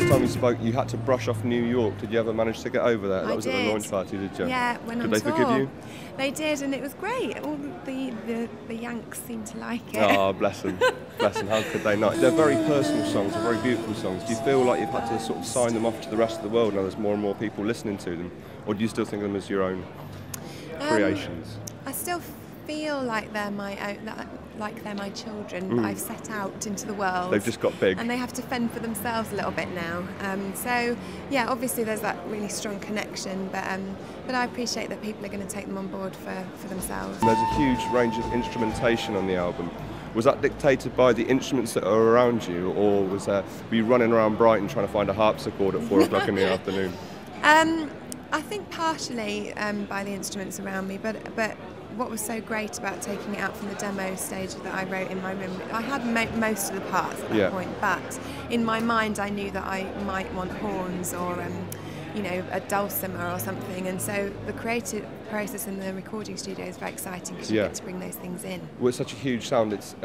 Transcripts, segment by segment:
last time we spoke, you had to brush off New York. Did you ever manage to get over there? That was at the launch party, did you? Yeah, when Did they forgive you? They did, and it was great. All the Yanks seemed to like it. Oh, bless them. Bless them. How could they not? They're very personal songs. They're very beautiful songs. Do you feel like you've had to sort of sign them off to the rest of the world now? There's more and more people listening to them, or do you still think of them as your own creations? I still feel like they're my own, like they're my children that I've set out into the world. They've just got big. And they have to fend for themselves a little bit now. So, yeah, obviously there's that really strong connection, but I appreciate that people are going to take them on board for themselves. There's a huge range of instrumentation on the album. Was that dictated by the instruments that are around you, or were you running around Brighton trying to find a harpsichord at 4 o'clock in the afternoon? I think partially by the instruments around me, but what was so great about taking it out from the demo stage that I wrote in my room, I had most of the parts at that point, but in my mind I knew that I might want horns or you know, a dulcimer or something, and so the creative process in the recording studio is very exciting because you get to bring those things in. Well, it's such a huge sound. It's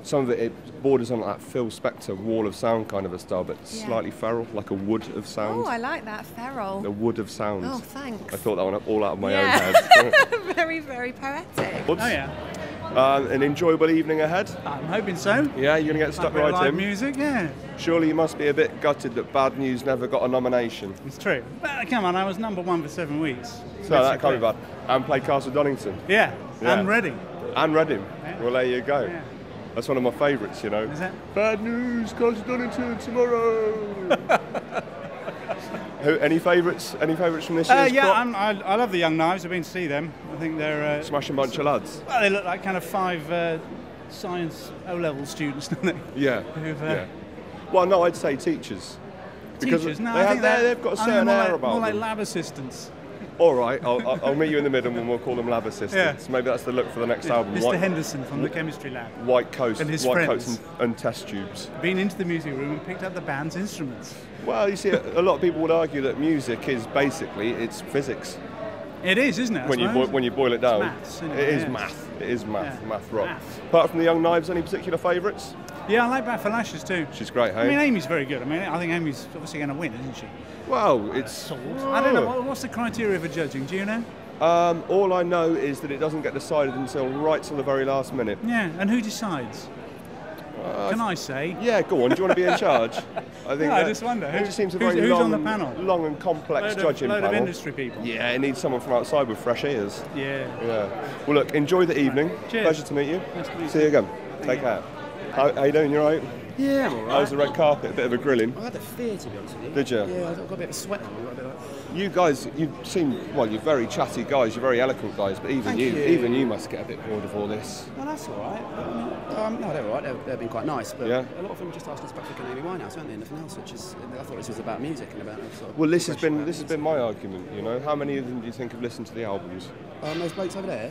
some of it borders on that Phil Spector wall of sound kind of a style, but slightly feral, like a wood of sound. Oh, I like that, feral. A wood of sound. Oh, thanks. I thought that one all out of my own head. Very, very poetic. Oh yeah. An enjoyable evening ahead? I'm hoping so. Yeah, you're going to get stuck right live in? Music, yeah. Surely you must be a bit gutted that Bad News never got a nomination. It's true. But come on, I was #1 for 7 weeks. So that can't be bad. And played Castle Donington. Yeah, and Reading. And Reading. Yeah. Well, there you go. Yeah. That's one of my favourites, you know. Is that? Bad News, Castle Donington tomorrow. Any favourites? Any favourites from this year's crop? I love the Young Knives. I've been to see them. I think they're smashing bunch of lads. Well, they look like kind of 5 science O-level students, don't they? Yeah. Well, no, I'd say teachers. Because teachers? No, they've got a certain air about them. More like lab assistants. All right, I'll meet you in the middle and we'll call them lab assistants. Yeah. Maybe that's the look for the next album. Mr. Henderson from the chemistry lab. White coats friends. and test tubes. Been into the music room and picked up the band's instruments. Well, you see, a lot of people would argue that music is basically, it's physics. It is, isn't it? When you boil it down, maths, it is math. It is math, math rock. Math. Apart from the Young Knives, any particular favourites? Yeah, I like Bafalashes too. She's great, hey? I mean, Amy's very good. I mean, I think Amy's obviously going to win, isn't she? Well, it's... I don't know, what's the criteria for judging, do you know? All I know is that it doesn't get decided until right till the very last minute. Yeah, and who decides? Can I say? Yeah, go on. Do you want to be in charge? I think. I just wonder. It just seems a who's very on the panel? Long and complex judging panel. Load of industry people. Yeah, it needs someone from outside with fresh ears. Yeah. Well, look, enjoy the evening. Cheers. Pleasure to meet you. Nice to meet you. See you again. Take care. How you doing? You all right? Yeah, I'm all right. How's the red carpet? A bit of a grilling. I had a fear, to be honest with you. Did you? Yeah, I got a bit of a sweat on. You guys, you seem, well, you're very chatty guys, you're very eloquent guys, but even you must get a bit bored of all this. Well, that's all right. No, they're all right. They've been quite nice, but a lot of them just asked us back for Amy Winehouse, haven't they? Nothing else, which is, I thought this was about music and about sort of. Well, this has been my argument. You know, how many of them do you think have listened to the albums? Those blokes over there.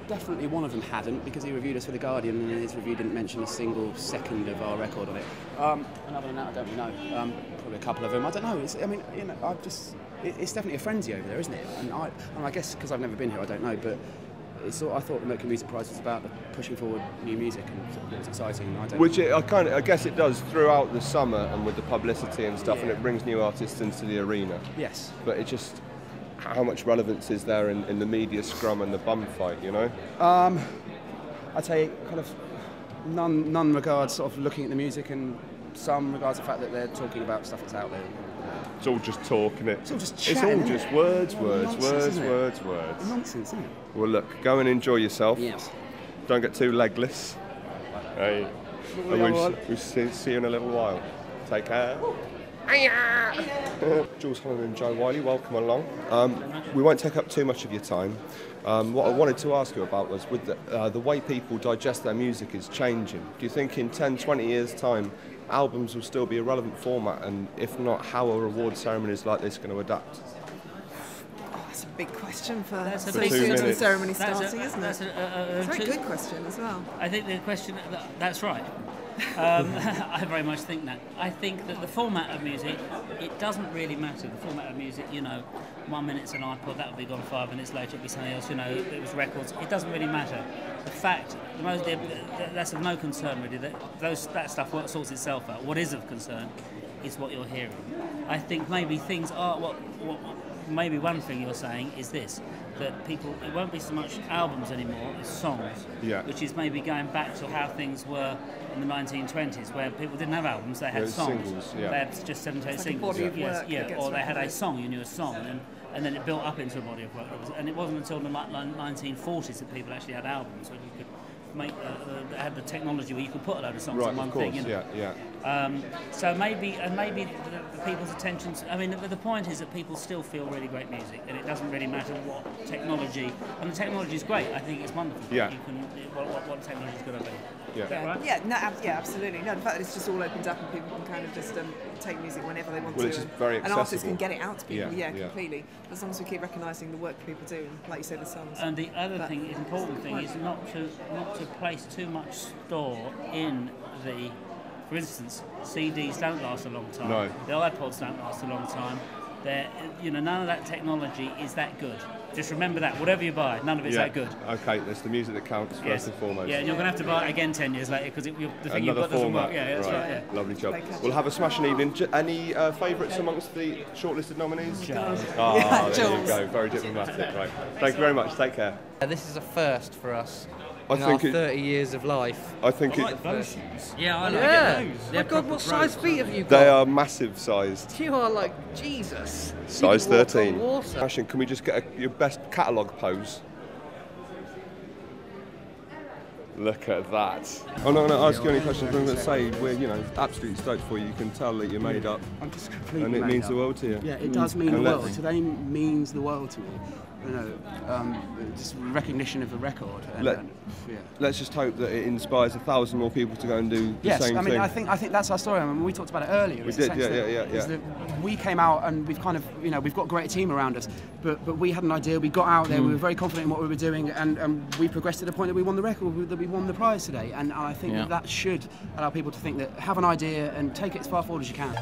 Definitely one of them hadn't, because he reviewed us for The Guardian and his review didn't mention a single second of our record on it. And other than that, I don't really know. Probably a couple of them. I don't know. It's definitely a frenzy over there, isn't it? And I guess because I've never been here, I don't know. But I thought the Mercury Prize was about pushing forward new music and sort of it's exciting. I guess it does throughout the summer and with the publicity and stuff, and it brings new artists into the arena. Yes. But it just. How much relevance is there in the media scrum and the bum fight, you know? I'd say kind of none regards sort of looking at the music, and some regards the fact that they're talking about stuff that's out there. It's all just talk, isn't it? It's all just chatting, It's all just words. Nonsense, isn't it? Well, look, go and enjoy yourself. Yes. Don't get too legless. Hey. We'll see you in a little while. Take care. Jools, Holland and Joe Whiley, welcome along. We won't take up too much of your time. What I wanted to ask you about was with the way people digest their music is changing. Do you think in 10, 20 years' time albums will still be a relevant format, and if not, how are award ceremonies like this going to adapt? That's a big question for For so 2 soon to the minutes. ceremony starting, isn't it? That's It's a very good question as well. I think the question, that's right. I very much think that. I think that the format of music, it doesn't really matter. The format of music, you know, 1 minute's an iPod, that would be gone 5 minutes later, it'd be something else, you know, it was records. It doesn't really matter. The fact, that's of no concern really, that stuff sorts itself out. What is of concern is what you're hearing. I think maybe things are, maybe one thing you're saying is this, that people, it won't be so much albums anymore, it's songs, which is maybe going back to how things were in the 1920s, where people didn't have albums, they had songs. Singles, They had just 7-8 singles. Or they had a song, you knew a song, and then it built up into a body of work. And it wasn't until the 1940s that people actually had albums, where you could make had the technology where you could put a load of songs on one thing. You know? So maybe the people's attentions. I mean, the point is that people still feel really great music, and it doesn't really matter what technology. And the technology is great. I think it's wonderful. Yeah. You can what technology is going to be. Yeah. Right? Yeah, absolutely. No, the fact that it's just all opened up and people can kind of just take music whenever they want to. It's just very accessible. And artists can get it out to people. Yeah, Completely. As long as we keep recognising the work people do, and like you say, the songs. And the other important thing is not to place too much store in the. For instance, CDs don't last a long time. No. The iPods don't last a long time. None of that technology is that good. Just remember that. Whatever you buy, none of it's that good. Okay, it's the music that counts first and foremost. Yeah, and you're going to have to buy it again 10 years later because the thing you've got format. doesn't work. Yeah, that's right. Yeah. Lovely job. We'll have a smashing evening. Any favourites amongst the shortlisted nominees? Jools. There Jools. you go. Very diplomatic. Right. Thank you very much. Take care. This is a first for us. I in think our 30 years of life. I think I like those shoes. Yeah, I like those. My God, what size feet have you got? they are massive sized. You are like Jesus. Size You can walk on 13. water. Ashton, can we just get your best catalogue pose? Look at that. I'm not going to ask you any questions. I'm going to say we're, absolutely stoked for you. You can tell that you're made up, I'm just completely and it made means up. the world to you. Yeah, it does mean And the let's- world. Today means the world to me. Just recognition of the record. And, Let's just hope that it inspires 1,000 more people to go and do the same thing. I think that's our story. I mean, we talked about it earlier. We did, Is that we came out and we've kind of, we've got a great team around us, but we had an idea. We got out there. We were very confident in what we were doing, and we progressed to the point that we won the record, that we won the prize today. And I think that should allow people to think that have an idea and take it as far forward as you can.